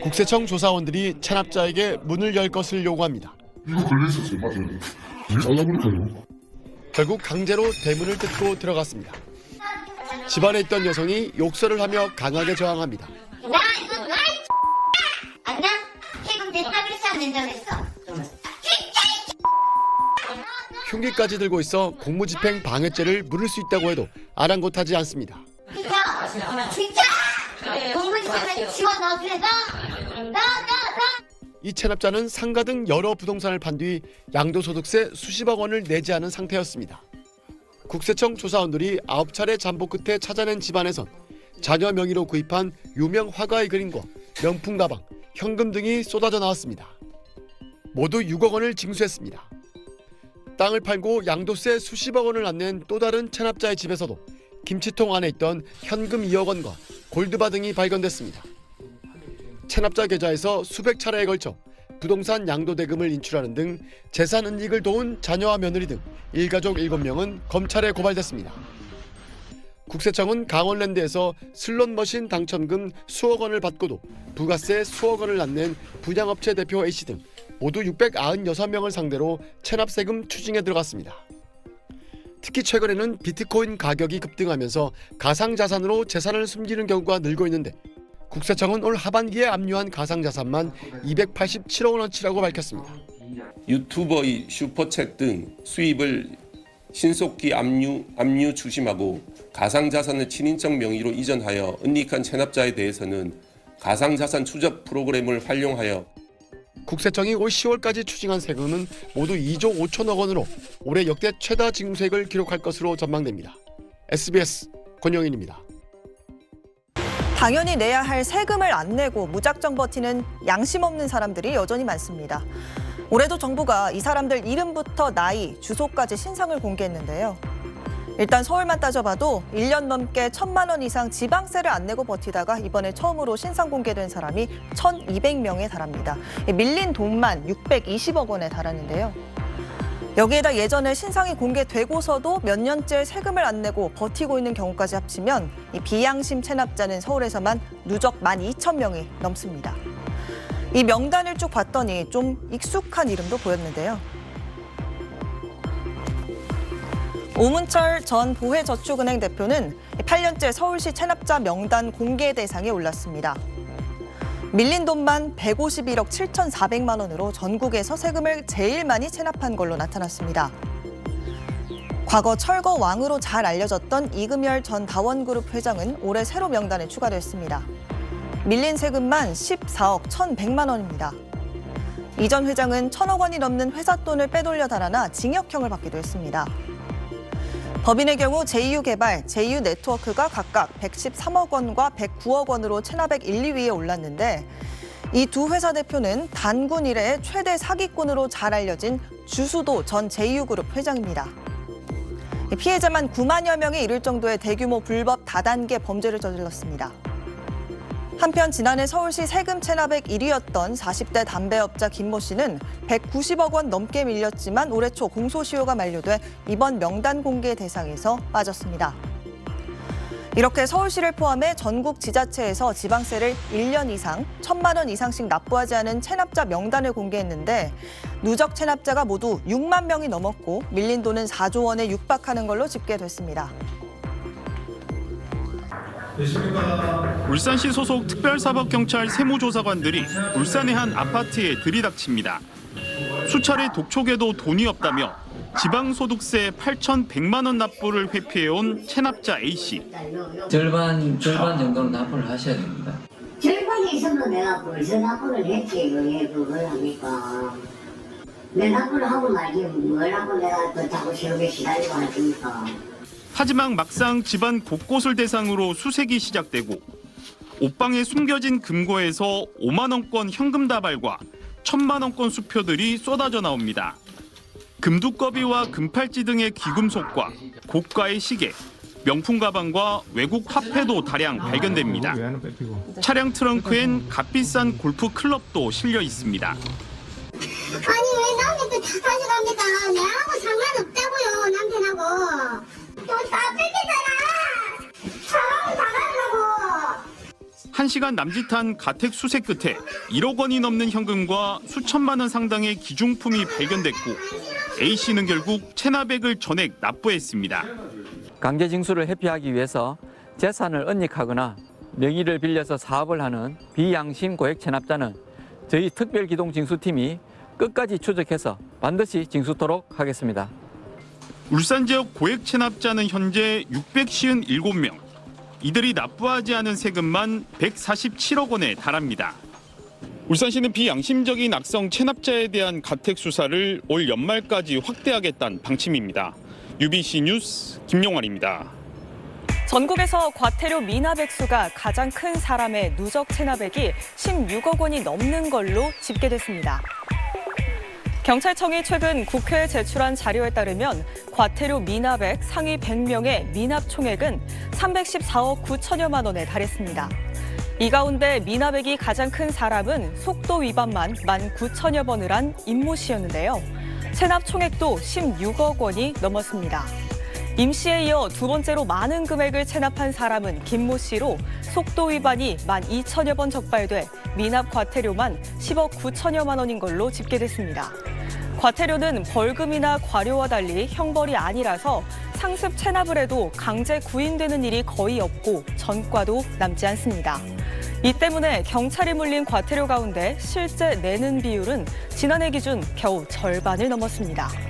국세청 조사원들이 체납자에게 문을 열 것을 요구합니다. 이거 걸려있었어요. 맞아요. 왜 잘라버릴까요? 결국 강제로 대문을 뜯고 들어갔습니다. 집안에 있던 여성이 욕설을 하며 강하게 저항합니다. 나 세금 대파를 쌓는다고 했어. 흉기까지 들고 있어 공무집행 방해죄를 물을 수 있다고 해도 아랑곳하지 않습니다. 진짜 공무집행을 집어넣어주래서 나. 이 체납자는 상가 등 여러 부동산을 판 뒤 양도소득세 수십억 원을 내지 않은 상태였습니다. 국세청 조사원들이 9차례 잠복 끝에 찾아낸 집안에선 자녀 명의로 구입한 유명 화가의 그림과 명품 가방, 현금 등이 쏟아져 나왔습니다. 모두 6억 원을 징수했습니다. 땅을 팔고 양도세 수십억 원을 안 낸 또 다른 체납자의 집에서도 김치통 안에 있던 현금 2억 원과 골드바 등이 발견됐습니다. 체납자 계좌에서 수백 차례에 걸쳐 부동산 양도대금을 인출하는 등 재산 은닉을 도운 자녀와 며느리 등 일가족 7명은 검찰에 고발됐습니다. 국세청은 강원랜드에서 슬롯머신 당첨금 수억 원을 받고도 부가세 수억 원을 안 낸 분양업체 대표 A씨 등 모두 696명을 상대로 체납세금 추징에 들어갔습니다. 특히 최근에는 비트코인 가격이 급등하면서 가상자산으로 재산을 숨기는 경우가 늘고 있는데 국세청은 올 하반기에 압류한 가상자산만 287억 원어치라고 밝혔습니다. 유튜버의 슈퍼챗 등 수입을 신속히 압류 추심하고 가상자산을 친인척 명의로 이전하여 은닉한 체납자에 대해서는 가상자산 추적 프로그램을 활용하여 국세청이 올 10월까지 추징한 세금은 모두 2조 5천억 원으로 올해 역대 최다 징수액을 기록할 것으로 전망됩니다. SBS 권영인입니다. 당연히 내야 할 세금을 안 내고 무작정 버티는 양심 없는 사람들이 여전히 많습니다. 올해도 정부가 이 사람들 이름부터 나이, 주소까지 신상을 공개했는데요. 일단 서울만 따져봐도 1년 넘게 1,000만 원 이상 지방세를 안 내고 버티다가 이번에 처음으로 신상 공개된 사람이 1,200명에 달합니다. 밀린 돈만 620억 원에 달하는데요. 여기에다 예전에 신상이 공개되고서도 몇 년째 세금을 안 내고 버티고 있는 경우까지 합치면 이 비양심 체납자는 서울에서만 누적 12,000명이 넘습니다. 이 명단을 쭉 봤더니 좀 익숙한 이름도 보였는데요. 오문철 전 보혜저축은행 대표는 8년째 서울시 체납자 명단 공개 대상에 올랐습니다. 밀린 돈만 151억 7,400만 원으로 전국에서 세금을 제일 많이 체납한 걸로 나타났습니다. 과거 철거 왕으로 잘 알려졌던 이금열 전 다원그룹 회장은 올해 새로 명단에 추가됐습니다. 밀린 세금만 14억 1,100만 원입니다. 이 전 회장은 1,000억 원이 넘는 회사 돈을 빼돌려 달아나 징역형을 받기도 했습니다. 법인의 경우 제2유개발, 제2네트워크가 각각 113억 원과 109억 원으로 체납액 1, 2위에 올랐는데 이 두 회사 대표는 단군 이래 최대 사기꾼으로 잘 알려진 주수도 전 제2유그룹 회장입니다. 피해자만 9만여 명에 이를 정도의 대규모 불법 다단계 범죄를 저질렀습니다. 한편 지난해 서울시 세금 체납액 1위였던 40대 담배업자 김모 씨는 190억 원 넘게 밀렸지만 올해 초 공소시효가 만료돼 이번 명단 공개 대상에서 빠졌습니다. 이렇게 서울시를 포함해 전국 지자체에서 지방세를 1년 이상 1,000만 원 이상씩 납부하지 않은 체납자 명단을 공개했는데 누적 체납자가 모두 6만 명이 넘었고 밀린 돈은 4조 원에 육박하는 걸로 집계됐습니다. 울산시 소속 특별사법경찰 세무조사관들이 울산의 한 아파트에 들이닥칩니다. 수차례 독촉에도 돈이 없다며 지방소득세 8,100만 원 납부를 회피해온 체납자 A씨. 절반 정도는 납부를 하셔야 됩니다. 절반이 있으면 내가 벌써 납부를 했지. 왜 그걸 합니까? 내 납부를 하고 말지 뭘 하고 내가 또 자꾸 세우게 시달리고 하십니까? 하지만 막상 집안 곳곳을 대상으로 수색이 시작되고 옷방에 숨겨진 금고에서 5만 원권 현금 다발과 1,000만 원권 수표들이 쏟아져 나옵니다. 금두꺼비와 금팔찌 등의 귀금속과 고가의 시계, 명품 가방과 외국 화폐도 다량 발견됩니다. 차량 트렁크엔 값비싼 골프 클럽도 실려 있습니다. 아니 왜 남의 또 다 가져갑니까? 내하고 상관없다고요. 남편하고. 돈 다 뺏기잖아. 사람 다 가려고. 1시간 남짓한 가택 수색 끝에 1억 원이 넘는 현금과 수천만 원 상당의 기중품이 발견됐고 A씨는 결국 체납액을 전액 납부했습니다. 강제 징수를 회피하기 위해서 재산을 은닉하거나 명의를 빌려서 사업을 하는 비양심 고액 체납자는 저희 특별기동징수팀이 끝까지 추적해서 반드시 징수토록 하겠습니다. 울산 지역 고액 체납자는 현재 657명. 이들이 납부하지 않은 세금만 147억 원에 달합니다. 울산시는 비양심적인 악성 체납자에 대한 가택 수사를 올 연말까지 확대하겠다는 방침입니다. UBC 뉴스 김용환입니다. 전국에서 과태료 미납 액수가 가장 큰 사람의 누적 체납액이 16억 원이 넘는 걸로 집계됐습니다. 경찰청이 최근 국회에 제출한 자료에 따르면 과태료 미납액 상위 100명의 미납 총액은 314억 9천여만 원에 달했습니다. 이 가운데 미납액이 가장 큰 사람은 속도 위반만 19,000여 번을 한 임모 씨였는데요. 체납 총액도 16억 원이 넘었습니다. 임 씨에 이어 두 번째로 많은 금액을 체납한 사람은 김모 씨로 속도 위반이 12,000여 번 적발돼 미납 과태료만 10억 9천여만 원인 걸로 집계됐습니다. 과태료는 벌금이나 과료와 달리 형벌이 아니라서 상습 체납을 해도 강제 구인되는 일이 거의 없고 전과도 남지 않습니다. 이 때문에 경찰이 물린 과태료 가운데 실제 내는 비율은 지난해 기준 겨우 절반을 넘었습니다.